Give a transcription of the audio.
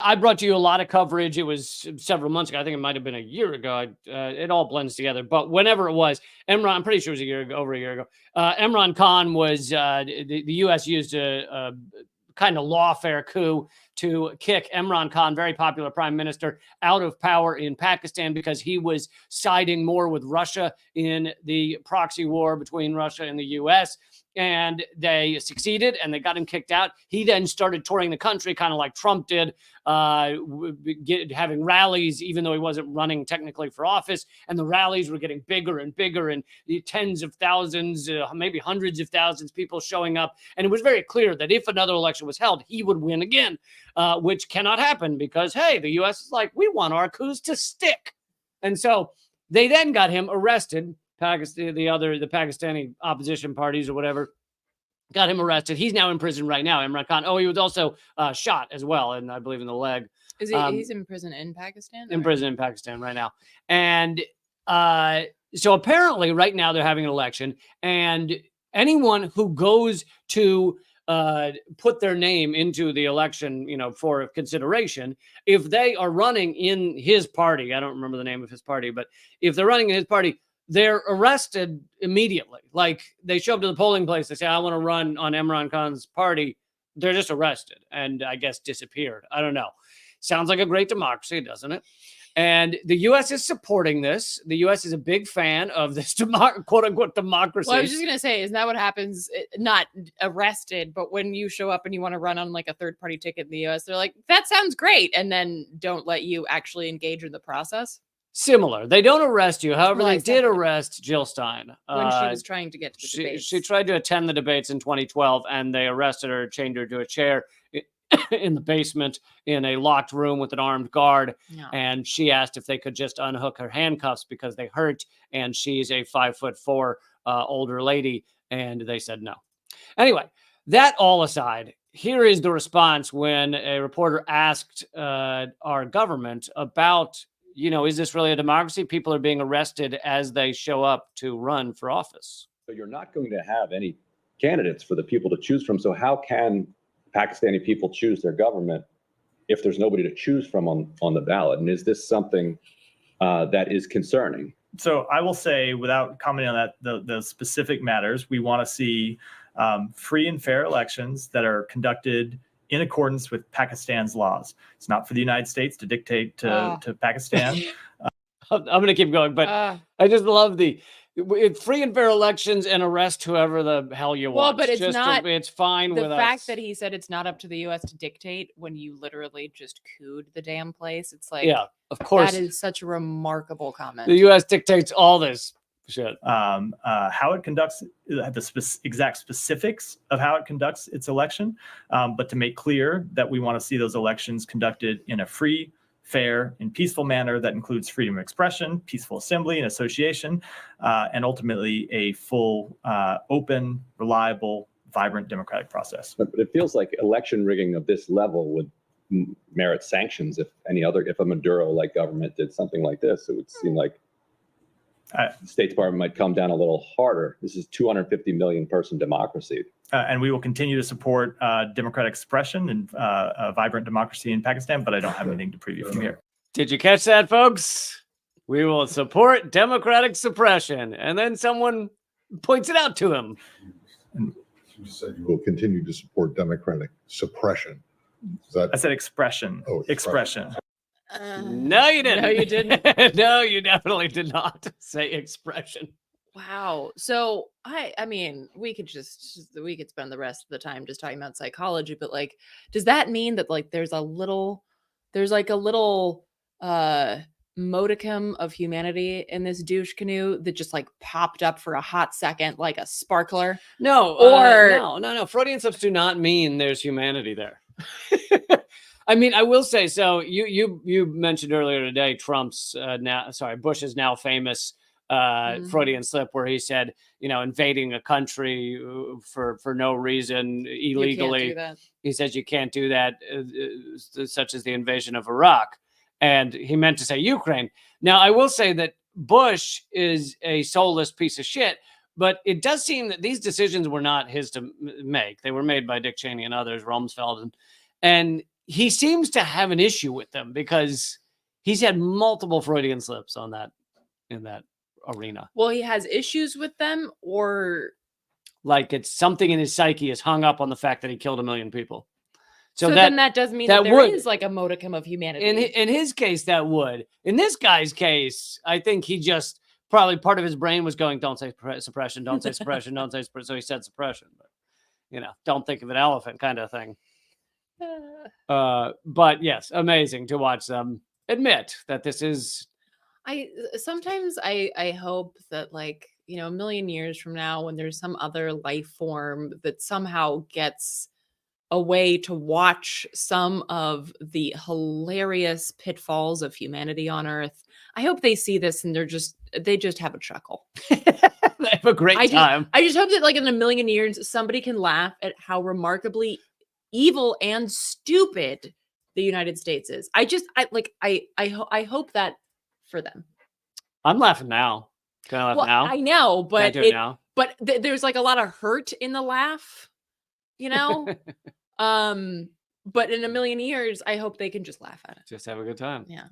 I brought to you a lot of coverage. It was several months ago. I think it might have been a year ago. It all blends together. But whenever it was, I'm pretty sure it was a year ago, over a year ago. Imran Khan was, the U.S. used a kind of lawfare coup to kick Imran Khan, very popular prime minister, out of power in Pakistan because he was siding more with Russia in the proxy war between Russia and the U.S., and they succeeded and they got him kicked out. He then started touring the country, kind of like Trump did, having rallies, even though he wasn't running technically for office. And the rallies were getting bigger and bigger, and tens of thousands, maybe hundreds of thousands of people showing up. And it was very clear that if another election was held, he would win again, which cannot happen because, hey, the U.S. is like, we want our coups to stick. And so they then got him arrested. Pakistan, the Pakistani opposition parties or whatever, got him arrested. He's now in prison right now, Imran Khan. Oh, he was also shot as well, and I believe in the leg. Is he? He's in prison in Pakistan. In prison in Pakistan right now, and so apparently right now they're having an election, and anyone who goes to put their name into the election, for consideration, if they are running in his party, I don't remember the name of his party, but if they're running in his party, they're arrested immediately. Like they show up to the polling place, they say, I want to run on Imran Khan's party. They're just arrested and I guess disappeared. I don't know. Sounds like a great democracy, doesn't it? And the U.S. is supporting this. The U.S. is a big fan of this quote unquote democracy. Well, I was just going to say, isn't that what happens? Not arrested, but when you show up and you want to run on like a third party ticket in the U.S., they're like, that sounds great. And then don't let you actually engage in the process. Similar. They don't arrest you. However, they did arrest Jill Stein. When she was trying to get to the debates. She tried to attend the debates in 2012, and they arrested her, chained her to a chair in the basement in a locked room with an armed guard. No. And she asked if they could just unhook her handcuffs because they hurt. And she's a 5'4" older lady. And they said no. Anyway, that all aside, here is the response when a reporter asked our government about, is this really a democracy? People are being arrested as they show up to run for office. So you're not going to have any candidates for the people to choose from. So how can Pakistani people choose their government if there's nobody to choose from on the ballot? And is this something that is concerning? So I will say, without commenting on that, the specific matters, we want to see free and fair elections that are conducted in accordance with Pakistan's laws. It's not for the United States to dictate to Pakistan. I'm going to keep going, but I just love free and fair elections and arrest whoever the hell you want. Well, but it's fine with us. The fact that he said it's not up to the U.S. to dictate when you literally just cooed the damn place. It's like, yeah, of course. That is such a remarkable comment. The U.S. dictates all this shit. How it conducts the exact specifics of how it conducts its election, but to make clear that we want to see those elections conducted in a free, fair, and peaceful manner that includes freedom of expression, peaceful assembly and association, and ultimately a full, open, reliable, vibrant democratic process. But it feels like election rigging of this level would merit sanctions. If a Maduro-like government did something like this, it would seem like the State Department might come down a little harder. This is 250 million person democracy. And we will continue to support democratic expression and vibrant democracy in Pakistan, but I don't have anything to preview from here. Did you catch that, folks? We will support democratic suppression. And then someone points it out to him. You said you will continue to support democratic suppression. I said expression. Oh, expression. No, you didn't. No, you didn't. No, you definitely did not say expression. Wow. So I mean, we could spend the rest of the time just talking about psychology, but like, does that mean that like there's a little modicum of humanity in this douche canoe that just like popped up for a hot second, like a sparkler? No, no. Freudian slips do not mean there's humanity there. I mean, I will say, so you mentioned earlier today Bush's now famous Freudian slip where he said, invading a country for no reason illegally. You can't do that. He says you can't do that, such as the invasion of Iraq. And he meant to say Ukraine. Now, I will say that Bush is a soulless piece of shit, but it does seem that these decisions were not his to make. They were made by Dick Cheney and others, Rumsfeld. And he seems to have an issue with them because he's had multiple Freudian slips on that in that arena. Well, he has issues with them, or Like it's something in his psyche is hung up on the fact that he killed 1 million people. so that, then that does mean that that there would- is like a modicum of humanity. in his case, that would. In this guy's case, I think he just probably part of his brain was going, "Don't say suppression, don't say suppression, don't say suppression." So he said suppression, but don't think of an elephant kind of thing. But yes, amazing to watch them admit that this is. Sometimes I hope that, like, a million years from now, when there's some other life form that somehow gets a way to watch some of the hilarious pitfalls of humanity on Earth, I hope they see this and they just have a chuckle. They have a great time. I just hope that, like, in a million years, somebody can laugh at how remarkably evil and stupid the United States is. I hope that for them. I'm laughing now. Can I laugh Well, now? I know, Can I but do it now? there's like a lot of hurt in the laugh, but in a million years, I hope they can just laugh at it. Just have a good time. Yeah.